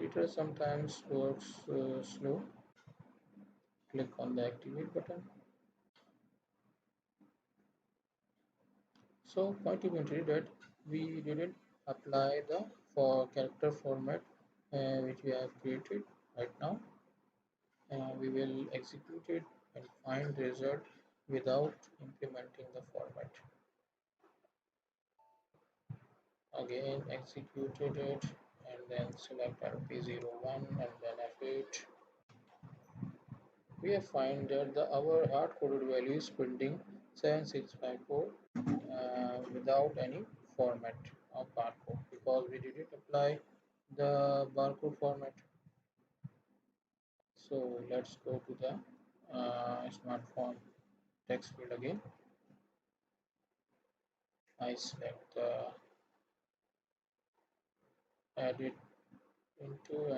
editor sometimes works slow. Click on the activate button. So point inventory that we didn't apply the for character format which we have created right now. We will execute it and find result without implementing the format. Again executed it and then select LP01 and then F8. We have find that our hard-coded value is printing 7654 without any format of barcode because we didn't apply the barcode format. So let's go to the Smartform text field again. I select edit into